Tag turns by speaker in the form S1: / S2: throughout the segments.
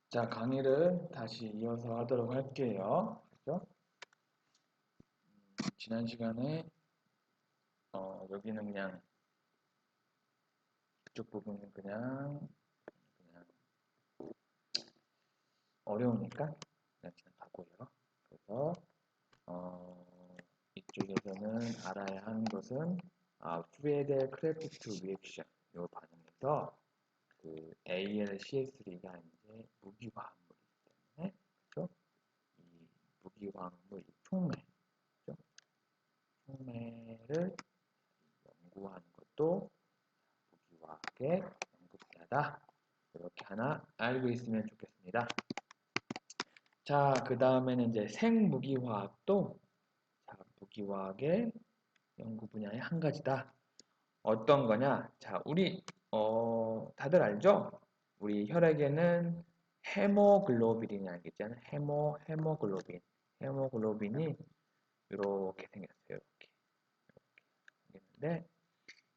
S1: 자, 강의를 다시 이어서 하도록 할게요. 그죠? 지난 시간에 여기는 그냥 이쪽 부분은 그냥 어려우니까 그냥 지나가고요. 그래서 이쪽에서는 알아야 하는 것은 프레데 크래프트 리액션 요 반응에서 그 AlCl3가 이제 무기화합물이기 때문에 그죠? 이 무기화합물 이 촉매 그죠? 촉매를 연구하는 것도 무기화학의 연구 분야다. 이렇게 하나 알고 있으면 좋겠습니다. 자, 그 다음에는 이제 생무기화학도 무기화학의 연구 분야의 한 가지다. 어떤 거냐? 자, 우리 다들 알죠? 우리 혈액에는 헤모글로빈이라는 게 있잖아요. 헤모글로빈. 헤모글로빈이 이렇게 생겼어요. 이렇게 생겼는데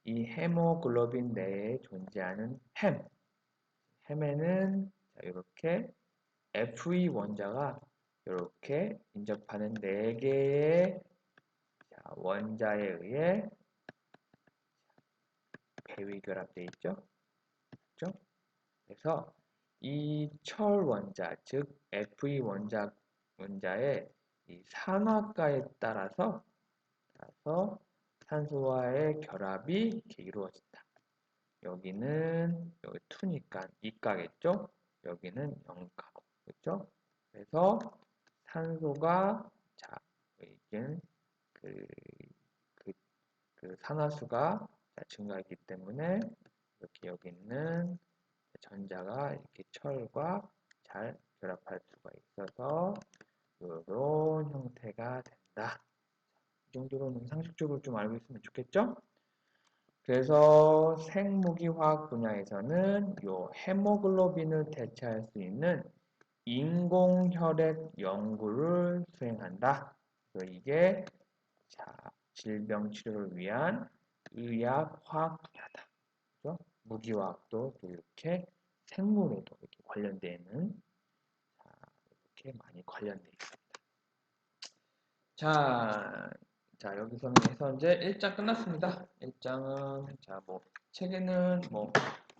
S1: 이 헤모글로빈 내에 존재하는 햄에는 이렇게 Fe 원자가 이렇게 인접하는 4개의 원자에 의해 배위 결합되어 있죠. 그렇죠? 그래서 이 철 원자, 즉 Fe 원자의 이 산화가에 따라서 산소와의 결합이 이렇게 이루어진다. 여기는 여기 2니까 2가겠죠? 여기는 0가. 그렇죠? 그래서 산소가 이제 그, 그, 그 산화수가 증가했기 때문에 이렇게 여기 있는 전자가 이렇게 철과 잘 결합할 수가 있어서 이런 형태가 된다. 이 정도로는 상식적으로 좀 알고 있으면 좋겠죠? 그래서 생무기화학 분야에서는 이 헤모글로빈을 대체할 수 있는 인공혈액 연구를 수행한다. 그래서 이게 질병 치료를 위한 의학화학 분야다. 그죠? 무기화학도 또 이렇게 생물에도 이렇게 관련되는 이렇게 많이 관련되어 있습니다. 여기서는 해서 이제 1장 끝났습니다. 1장은 뭐 책에는 뭐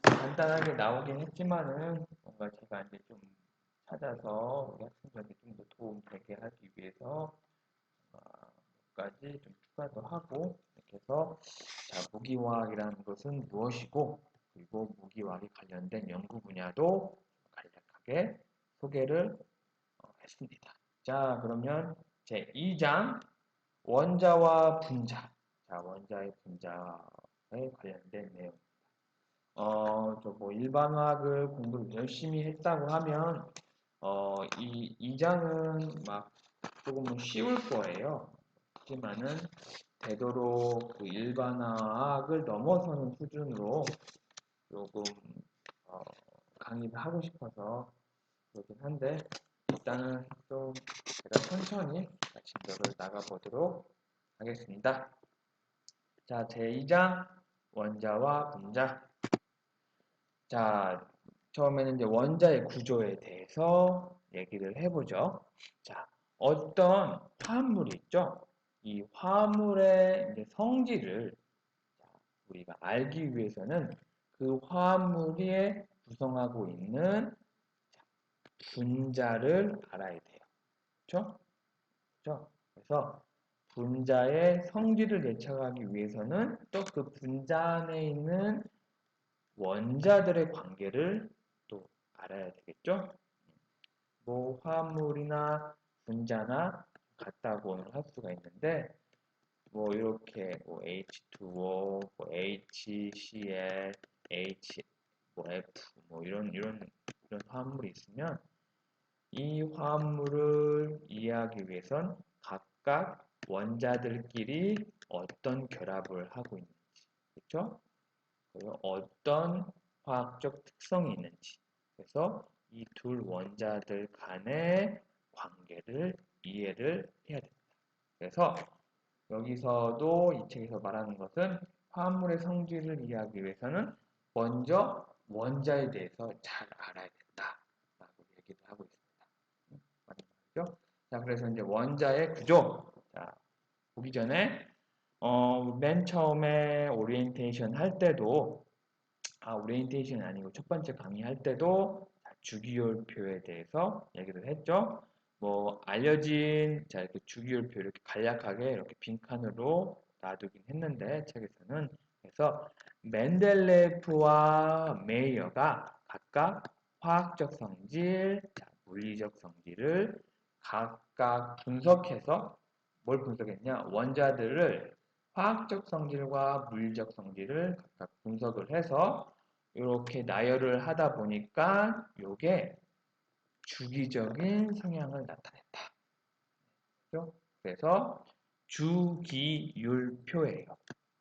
S1: 간단하게 나오긴 했지만은 뭔가 제가 이제 좀 찾아서 우리 학생들에게 좀 더 도움 되게 하기 위해서 몇 가지 좀 추가도 하고 이렇게 해서 무기화학이라는 것은 무엇이고 그리고 무기화학에 관련된 연구 분야도 간략하게 소개를 했습니다. 자, 그러면 제 2장 원자와 분자. 원자의 분자에 관련된 내용. 뭐 일반화학을 공부를 열심히 했다고 하면 이 2장은 막 조금은 쉬울 거예요. 하지만은 되도록 그 일반화학을 넘어서는 수준으로 조금 강의를 하고 싶어서 그렇긴 한데 일단은 좀 제가 천천히 진도를 나가보도록 하겠습니다. 자, 제2장 원자와 분자. 자, 처음에는 이제 원자의 구조에 대해서 얘기를 해보죠. 자, 어떤 화합물이 있죠? 이 화합물의 이제 성질을 우리가 알기 위해서는 그 화합물이 구성하고 있는 분자를 알아야 돼요. 그렇죠? 그렇죠? 그래서 분자의 성질을 예측하기 위해서는 또 그 분자 안에 있는 원자들의 관계를 또 알아야 되겠죠? 뭐 화합물이나 분자나 같다고는 할 수가 있는데 뭐 이렇게 뭐 H2O, 뭐 HCl, H, 뭐 F, 뭐 이런 화합물이 있으면 이 화합물을 이해하기 위해선 각각 원자들끼리 어떤 결합을 하고 있는지, 그렇죠? 그리고 어떤 화학적 특성이 있는지, 그래서 이 둘 원자들 간의 관계를 이해를 해야 됩니다. 그래서 여기서도 이 책에서 말하는 것은 화합물의 성질을 이해하기 위해서는 먼저 원자에 대해서 잘 알아야 된다라고 그래서 이제 원자의 구조. 자, 보기 전에, 맨 처음에 오리엔테이션 할 때도, 오리엔테이션이 아니고 첫 번째 강의 할 때도 주기율표에 대해서 얘기를 했죠. 뭐, 알려진, 자, 이렇게 주기율표 이렇게 간략하게 이렇게 빈칸으로 놔두긴 했는데, 책에서는. 그래서 멘델레프와 메이어가 각각 화학적 성질, 자, 물리적 성질을 각각 분석해서 뭘 분석했냐? 원자들을 화학적 성질과 물리적 성질을 각각 분석을 해서 이렇게 나열을 하다 보니까 이게 주기적인 성향을 나타냈다. 그렇죠? 그래서 주기율표예요.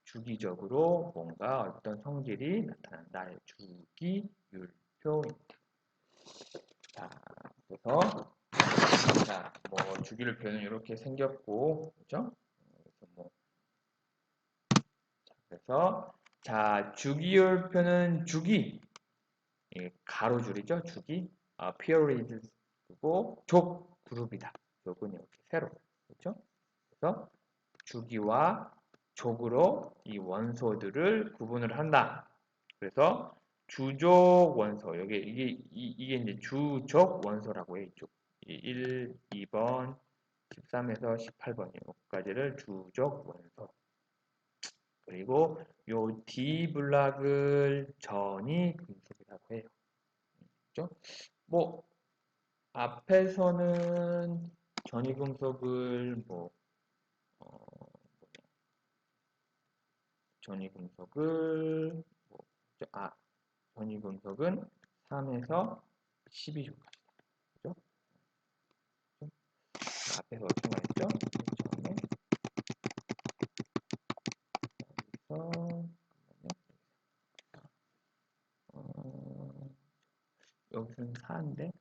S1: 주기적으로 뭔가 어떤 성질이 나타난다. 주기율표입니다. 자, 그래서 뭐 주기율표는 이렇게 생겼고, 그렇죠? 그래서 자, 주기율표는 주기, 가로줄이죠, 주기, periods고 족 그룹이다. 족은 이렇게 세로, 그렇죠? 그래서 주기와 족으로 이 원소들을 구분을 한다. 그래서 주족 원소, 이게 이제 주족 원소라고 해요. 이쪽 1, 2번, 13에서 18번 여기까지를 주족 원소. 그리고 요 D 블락을 전이 금속이라고 해요. 그죠? 뭐 앞에서는 전이 금속을 전이 금속을 전이 금속은 3에서 12조까지다. 그죠? 앞에서 어떻게 말했죠? 처음에 여기서는 4인데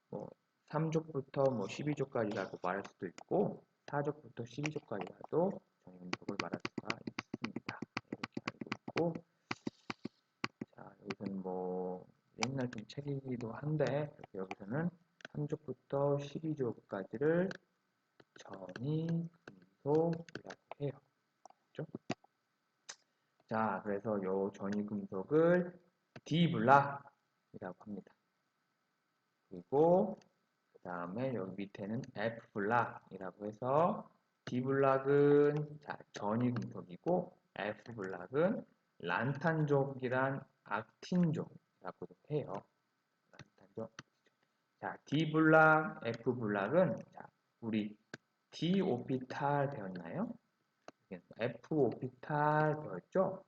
S1: 뭐 3족부터 뭐 12족까지라고 말할 수도 있고 4족부터 12족까지라도 전이금속을 말할 수가 있습니다. 이렇게 알고 있고, 자 여기서는 뭐 옛날 좀 책이기도 한데 여기서는 3족부터 12족까지를 전이금속이라고 해요. 그렇죠? 자, 그래서 요 전이금속을 D블락이라고 합니다. 그리고 그 다음에 여기 밑에는 F블락이라고 해서 D블락은 전이금속이고 F블락은 란탄족이란 악틴족이라고도 해요. 란탄족. 자, D블락, F블락은 우리 D 오피탈 배웠나요? F 오피탈 배웠죠?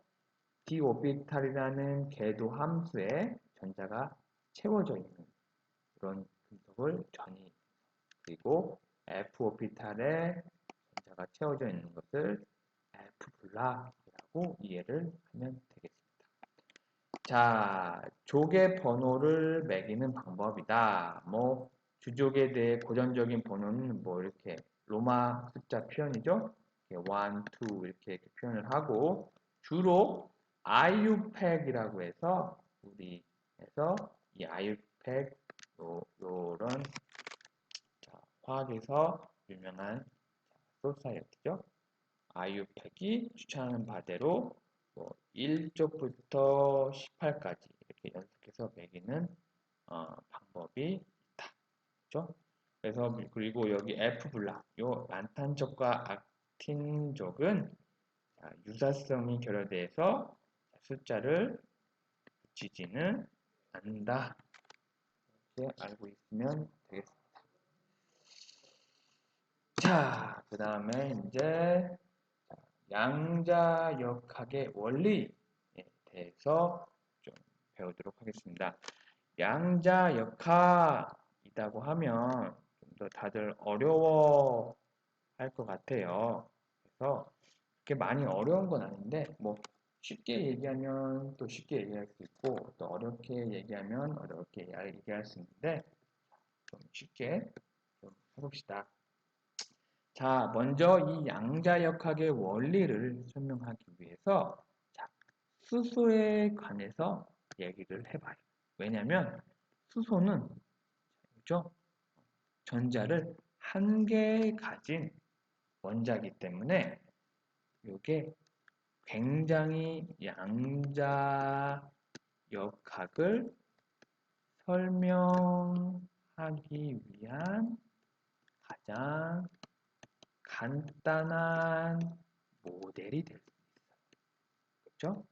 S1: D 오피탈이라는 궤도 함수에 전자가 채워져 있는 그런 금속을 전이, 그리고 F 오피탈에 전자가 채워져 있는 것을 F 블락이라고 이해를 하면 되겠습니다. 자, 족의 번호를 매기는 방법이다. 뭐 주족에 대해 고전적인 번호는 뭐 이렇게 로마 숫자 표현이죠. 1, 2 이렇게 표현을 하고 주로 IUPAC이라고 해서 우리에서 이 IUPAC 요런 화학에서 유명한 소사이어티죠. IUPAC이 추천하는 바대로 1쪽부터 18까지 이렇게 연속해서 매기는 방법이 있다. 그렇죠? 그래서 그리고 여기 F블락, 요 란탄족과 악틴족은 유사성이 결여돼서 숫자를 붙이지는 않는다. 이렇게 알고 있으면 되겠습니다. 자, 그 다음에 이제 양자역학의 원리에 대해서 좀 배우도록 하겠습니다. 양자역학이라고 하면 좀 더 다들 어려워 할 것 같아요. 그래서 그렇게 많이 어려운 건 아닌데 뭐 쉽게 얘기하면 또 쉽게 얘기할 수 있고 또 어렵게 얘기하면 어렵게 얘기할 수 있는데 좀 쉽게 좀 해봅시다. 자, 먼저 이 양자역학의 원리를 설명하기 위해서 수소에 관해서 얘기를 해봐요. 왜냐면 수소는 그죠? 전자를 한 개 가진 원자이기 때문에 이게 굉장히 양자역학을 설명하기 위한 가장 간단한 모델이 될 수 있어요. 그렇죠?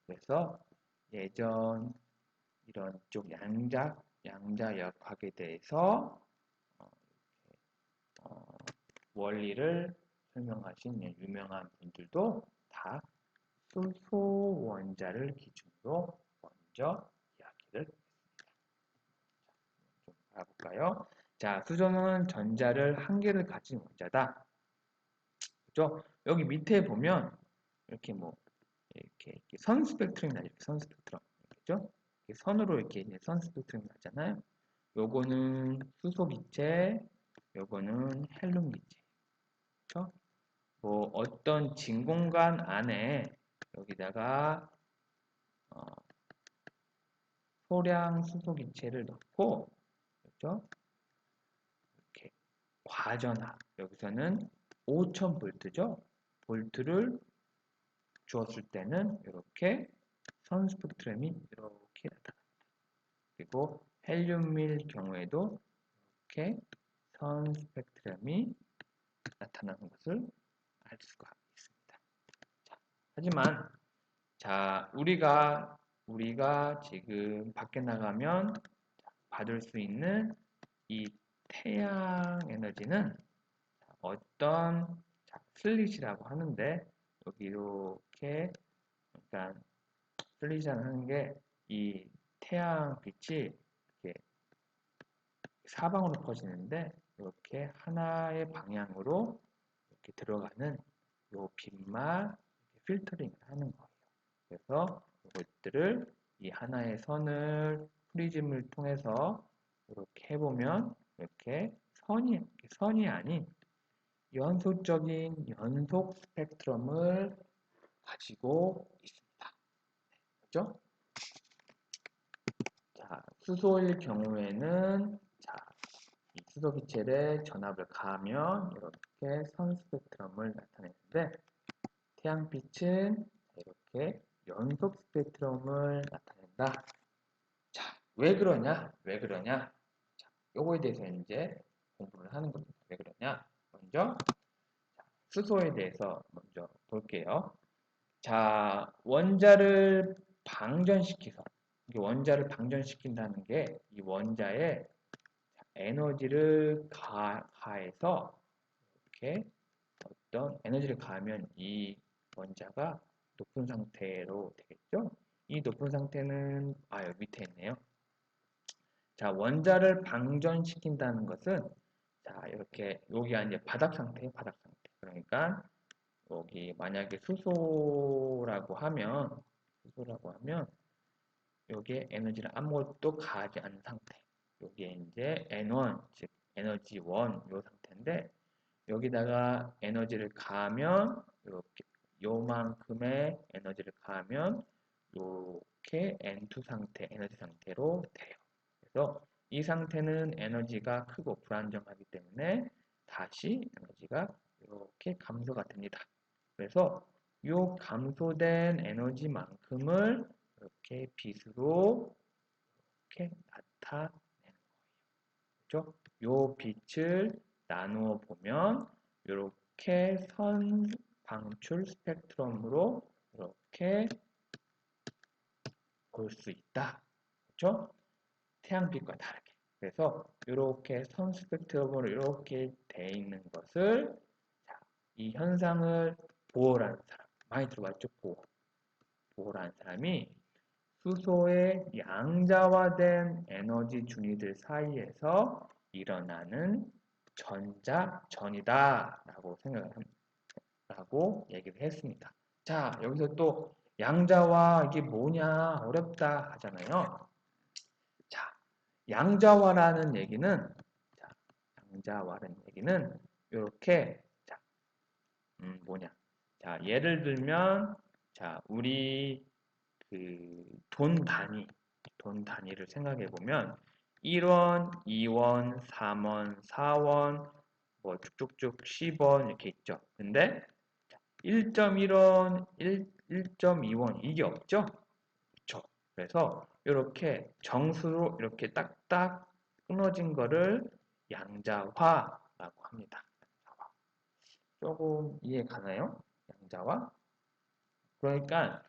S1: 그래서 예전 이런 쪽 양자역학에 대해서 어, 어, 원리를 설명하신 유명한 분들도 다 수소 원자를 기준으로 먼저 이야기를 좀 알아볼까요? 자, 수소는 전자를 한 개를 가진 원자다. 그죠? 여기 밑에 보면 이렇게 뭐 이렇게 선 스펙트럼이 나죠. 선 스펙트럼. 그죠? 선으로 이렇게 이제 선 스펙트럼이 나잖아요. 요거는 수소 기체, 요거는 헬륨 기체. 그죠? 뭐 어떤 진 공간 안에 여기다가 소량 수소 기체를 넣고 그죠? 이렇게 과전압 여기서는 5000볼트죠. 볼트를 주었을 때는 이렇게 선 스펙트럼이 이렇게 나타납니다. 그리고 헬륨일 경우에도 이렇게 선 스펙트럼이 나타나는 것을 알 수가 있습니다. 자, 하지만 자, 우리가 지금 밖에 나가면 받을 수 있는 이 태양 에너지는 어떤 슬릿이라고 하는데 여기 이렇게 그러니까 슬릿이라는 하는 게 이 태양 빛이 이렇게 사방으로 퍼지는데 이렇게 하나의 방향으로 이렇게 들어가는 요 빛만 필터링을 하는 거예요. 그래서 이것들을 이 하나의 선을 프리즘을 통해서 이렇게 해보면 이렇게 선이 아닌 연소적인 연속 스펙트럼을 가지고 있습니다. 그렇죠? 자, 수소일 경우에는 자, 이 수소 기체에 전압을 가하면 이렇게 선 스펙트럼을 나타내는데 태양빛은 이렇게 연속 스펙트럼을 나타낸다. 자, 왜 그러냐? 왜 그러냐? 자, 요거에 대해서 이제 공부를 하는 겁니다. 왜 그러냐? 먼저 수소에 대해서 먼저 볼게요. 자, 원자를 방전시켜서 원자를 방전시킨다는 게 이 원자에 에너지를 가해서 이렇게 어떤 에너지를 가하면 이 원자가 높은 상태로 되겠죠? 이 높은 상태는 여기 밑에 있네요. 자, 원자를 방전시킨다는 것은 자, 이렇게 여기가 이제 바닥 상태예요, 바닥 상태. 그러니까 여기 만약에 수소라고 하면 여기에 에너지를 아무것도 가하지 않은 상태. 여기에 이제 N1, 즉 에너지 1, 요 상태인데 여기다가 에너지를 가하면 이렇게 요만큼의 에너지를 가하면 이렇게 N2 상태, 에너지 상태로 돼요. 그래서 이 상태는 에너지가 크고 불안정하기 때문에 다시 에너지가 이렇게 감소가 됩니다. 그래서 이 감소된 에너지만큼을 이렇게 빛으로 이렇게 나타내는 거예요. 그렇죠? 이 빛을 나누어 보면 이렇게 선 방출 스펙트럼으로 이렇게 볼 수 있다. 그렇죠? 태양빛과 다르게. 그래서 이렇게 선 스펙트럼으로 이렇게 돼 있는 것을 이 현상을 보어라는 사람 많이 들어봤죠? 보어라는 사람이 수소의 양자화된 에너지 중위들 사이에서 일어나는 전자전이다 라고 라고 얘기를 했습니다. 자, 여기서 또 양자화 이게 뭐냐 어렵다 하잖아요. 자, 양자화라는 얘기는 이렇게 뭐냐? 자, 예를 들면 자, 우리 돈 단위를 생각해 보면 1원, 2원, 3원, 4원, 뭐 쭉쭉쭉 10원 이렇게 있죠. 근데 1.1원, 1.2원 이게 없죠? 그렇죠. 그래서 이렇게 정수로 이렇게 딱딱 끊어진 거를 양자화라고 합니다. 조금 이해 가나요? 양자화? 그러니까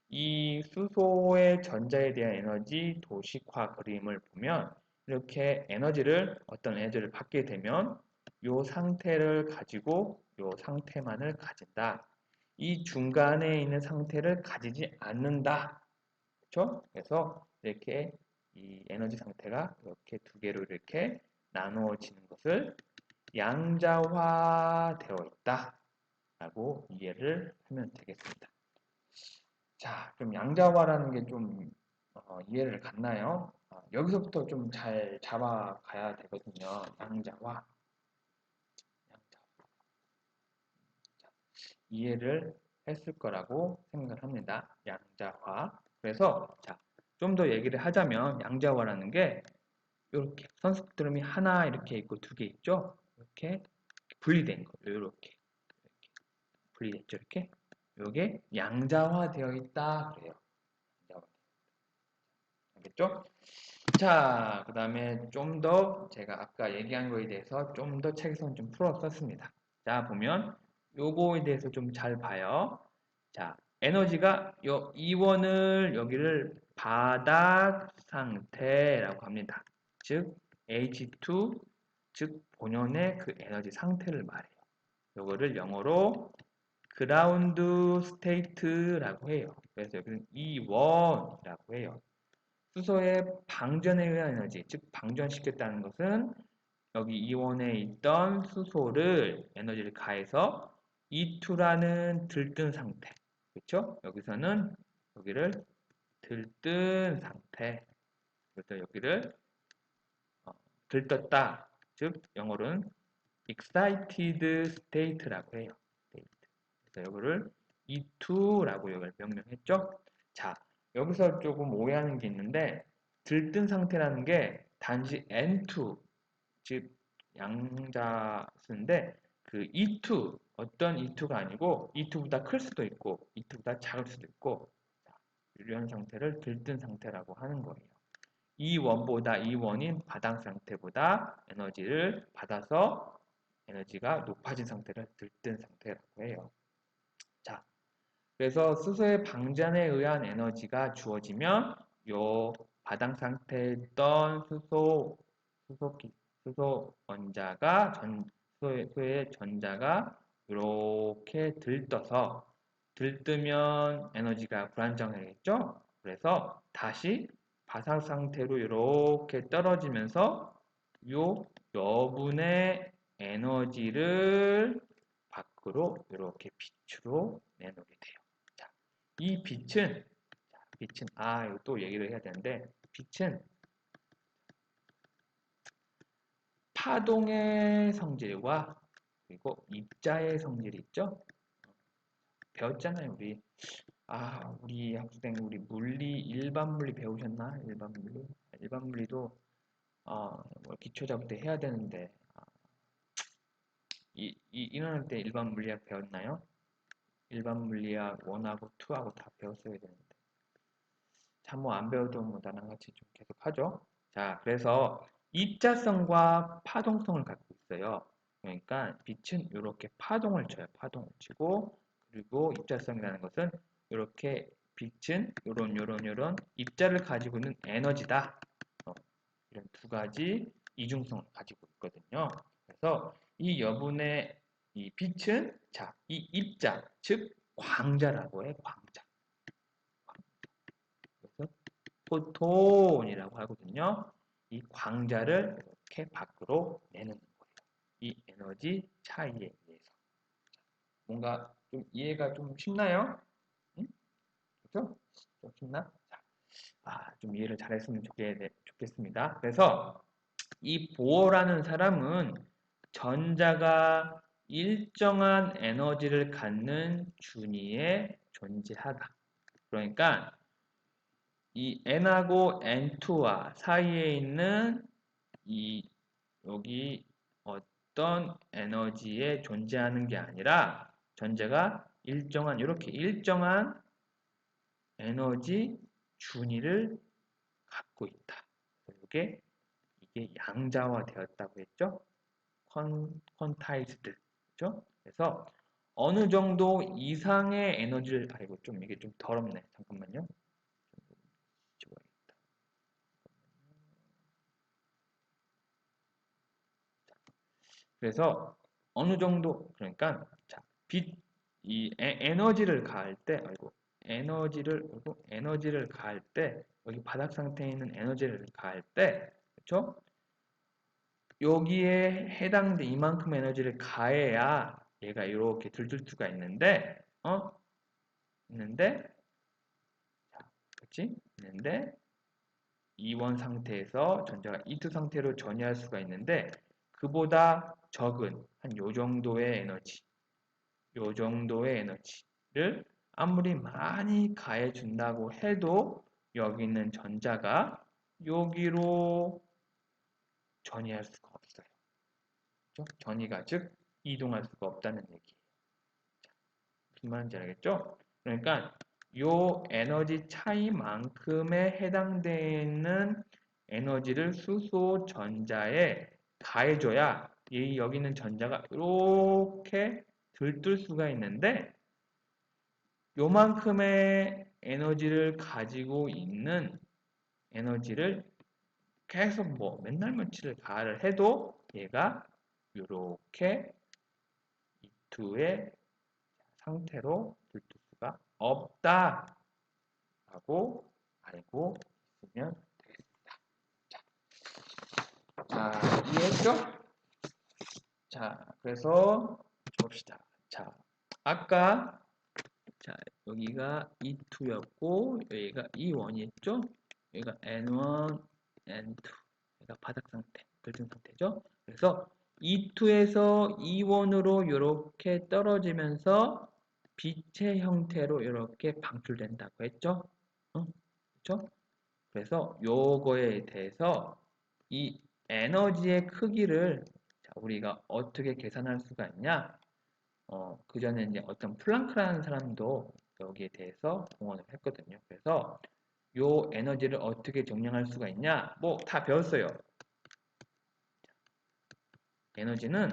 S1: 이 수소의 전자에 대한 에너지 도식화 그림을 보면 이렇게 어떤 에너지를 받게 되면 이 상태를 가지고 이 상태만을 가진다. 이 중간에 있는 상태를 가지지 않는다. 그렇죠? 그래서 이렇게 이 에너지 상태가 이렇게 두 개로 이렇게 나누어지는 것을 양자화되어 있다. 라고 이해를 하면 되겠습니다. 자, 그럼 양자화라는 게 좀 이해를 갔나요? 여기서부터 좀 잘 잡아가야 되거든요. 양자화. 이해를 했을 거라고 생각을 합니다. 양자화. 그래서 자, 좀 더 얘기를 하자면 양자화라는 게 이렇게 선수드럼이 하나 이렇게 있고 두 개 있죠? 이렇게 분리된 거. 이렇게 분리됐죠? 이렇게. 이게 양자화되어 있다 그래요. 양자화. 알겠죠? 자, 그 다음에 좀 더 제가 아까 얘기한 거에 대해서 좀 더 책에서 좀 풀어 썼습니다. 자, 보면 요거에 대해서 좀 잘 봐요. 자, 에너지가 요 이원을 여기를 바닥 상태라고 합니다. 즉 H2, 즉 본연의 그 에너지 상태를 말해요. 요거를 영어로 그라운드 스테이트라고 해요. 그래서 여기는 E1이라고 해요. 수소의 방전에 의한 에너지, 즉 방전시켰다는 것은 여기 이온에 있던 수소를 에너지를 가해서 E2라는 들뜬 상태. 그렇죠? 여기서는 여기를 들뜬 상태. 그래서 여기를 들떴다. 즉 영어로는 excited state라고 해요. 그래서 이거를 E2라고 여기를 명명했죠. 자, 여기서 조금 오해하는 게 있는데 들뜬 상태라는 게 단지 N2, 즉 양자수인데 그 E2, 어떤 E2가 아니고 E2보다 클 수도 있고 E2보다 작을 수도 있고 이런 상태를 들뜬 상태라고 하는 거예요. E1보다 E1인 바닥 상태보다 에너지를 받아서 에너지가 높아진 상태를 들뜬 상태라고 해요. 자, 그래서 수소의 방전에 의한 에너지가 주어지면 요 바닥 상태에 있던 수소 원자가 수소의 전자가 이렇게 들뜨면 에너지가 불안정하겠죠? 그래서 다시 바닥 상태로 이렇게 떨어지면서 요 여분의 에너지를 밖으로 이렇게 빛으로 내놓게 돼요. 자, 이 빛은 이거 또 얘기를 해야 되는데 빛은 파동의 성질과 그리고 입자의 성질이 있죠? 배웠잖아요, 우리. 우리 학생 우리 일반 물리 배우셨나? 일반 물리도 뭐 기초작업 때 해야 되는데 이런 때 일반 물리학 배웠나요? 일반 물리학 1하고 2하고 다 배웠어야 되는데 참 뭐 안 배워도 뭐 나랑 같이 좀 계속 하죠. 자, 그래서 입자성과 파동성을 갖고 있어요. 그러니까 빛은 이렇게 파동을 쳐요. 파동을 치고 그리고 입자성이라는 것은 이렇게 빛은 요런 입자를 가지고 있는 에너지다. 이런 두 가지 이중성을 가지고 있거든요. 그래서 이 여분의 이 빛은 이 입자, 즉 광자라고 해. 광자. 그래서 포톤이라고 하거든요. 이 광자를 이렇게 밖으로 내는 거예요. 이 에너지 차이에 의해서. 뭔가 좀 이해가 좀 쉽나요? 응? 그렇죠? 좀 쉽나? 좀 이해를 잘했으면 좋겠습니다. 그래서 이 보어라는 사람은 전자가 일정한 에너지를 갖는 준위에 존재하다. 그러니까 이 n하고 n2와 사이에 있는 이 여기 어떤 에너지에 존재하는 게 아니라 전제가 일정한 이렇게 일정한 에너지 준위를 갖고 있다. 이게 양자화되었다고 했죠? 퀀타이즈드. 그죠? 그래서 어느 정도 이상의 에너지를 아이고 좀 이게 좀 더럽네. 잠깐만요. 지워야겠다. 그래서 어느 정도 그러니까 자, 이 에너지를 가할 때 아이고 에너지를 가할 때 여기 바닥 상태에 있는 에너지를 가할 때 그렇죠? 여기에 해당된 이만큼 에너지를 가해야 얘가 이렇게 들들 수가 있는데 있는데 자, 그렇지? 있는데 이원 상태에서 전자가 E2 상태로 전이할 수가 있는데 그보다 적은 한 요 정도의 에너지를 아무리 많이 가해 준다고 해도 여기 있는 전자가 여기로 전이할 수가 없어요. 그렇죠? 전이가 즉 이동할 수가 없다는 얘기예요. 무슨 말인지 알겠죠? 그러니까 요 에너지 차이만큼에 해당되는 에너지를 수소 전자에 가해줘야 여기 있는 전자가 이렇게 들뜰 수가 있는데 요만큼의 에너지를 가지고 있는 에너지를 계속 뭐 맨날 며칠을 가를 해도 얘가 이렇게 E2의 상태로 들뜰 수가 없다 라고 알고 있으면 되겠습니다. 자, 이해했죠? 자, 그래서 봅시다. 자, 아까 자, 여기가 E2였고 여기가 E1이었죠? 여기가 N1, N2 여기가 바닥 상태, 결정 상태죠? 그래서 E2에서 E1으로 이렇게 떨어지면서 빛의 형태로 이렇게 방출된다고 했죠? 그렇죠? 그래서 요거에 대해서 이 에너지의 크기를 우리가 어떻게 계산할 수가 있냐? 그 전에 이제 어떤 플랑크라는 사람도 여기에 대해서 공헌을 했거든요. 그래서 요 에너지를 어떻게 정량할 수가 있냐? 뭐 다 배웠어요. 에너지는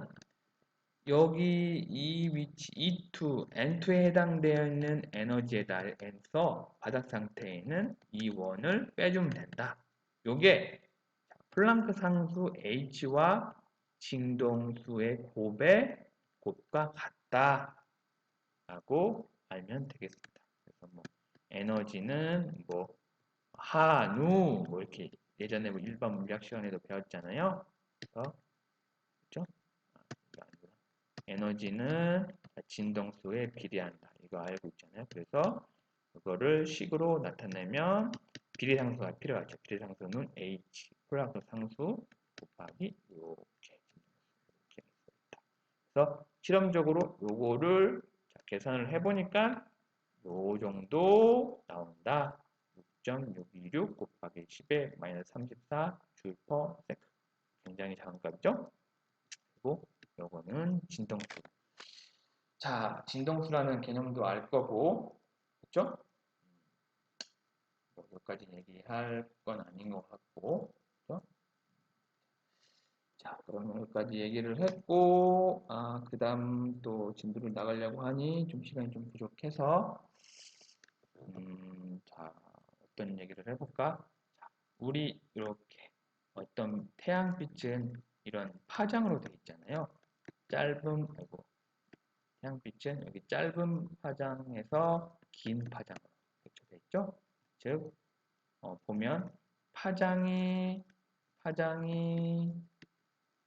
S1: 여기 이 위치 E2, N2에 해당되어 있는 에너지에 대해서 바닥 상태에 있는 E1을 빼주면 된다. 요게 플랑크 상수 H와 진동수의 곱과 같다 라고 알면 되겠습니다. 그래서 뭐 에너지는 뭐 한우 뭐 이렇게 예전에 뭐 일반 물리학 시간에도 배웠잖아요. 그래서 그렇죠? 에너지는 진동수에 비례한다. 이거 알고 있잖아요. 그래서 그거를 식으로 나타내면 비례상수가 필요하죠. 비례상수는 H 플러스 상수 곱하기 이렇게 있다. 그래서 실험적으로 요거를 계산을 해보니까 요 정도 나온다. 6.626 곱하기 10의 마이너스 34 줄 퍼 세컨드. 굉장히 작은 값이죠? 그리고 요거는 진동수. 자, 진동수라는 개념도 알 거고, 그렇죠? 뭐 여기까지 얘기할 건 아닌 것 같고, 그렇죠? 자, 그러면 여기까지 얘기를 했고, 그 다음 또 진도를 나가려고 하니 좀 시간이 좀 부족해서, 자, 어떤 얘기를 해볼까? 자, 우리 이렇게 어떤 태양빛은 이런 파장으로 되어 있잖아요. 아이고, 태양빛은 여기 짧은 파장에서 긴 파장으로 되어 있죠. 즉, 보면 파장이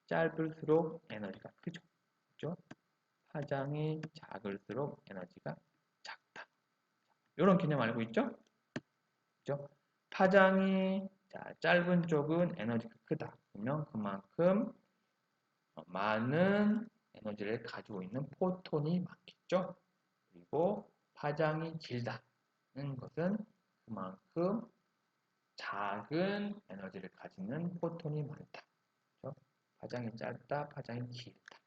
S1: 짧을수록 에너지가 크죠. 그죠? 파장이 작을수록 에너지가 작다. 이런 개념 알고 있죠? 그죠? 파장이 짧은 쪽은 에너지가 크다. 그러면 그만큼 많은 에너지를 가지고 있는 포톤이 많겠죠? 그리고 파장이 길다는 것은 그만큼 작은 에너지를 가지는 포톤이 많다. 그렇죠? 파장이 짧다, 파장이 길다.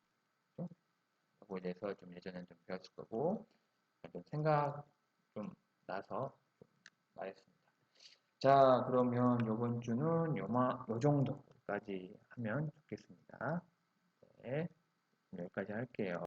S1: 그렇죠? 그거에 대해서 좀 예전에 좀 배웠을 거고 좀 생각 좀 나서 좀 말했습니다. 자, 그러면 이번 주는 요 정도까지 하면 좋겠습니다. 네, 여기까지 할게요.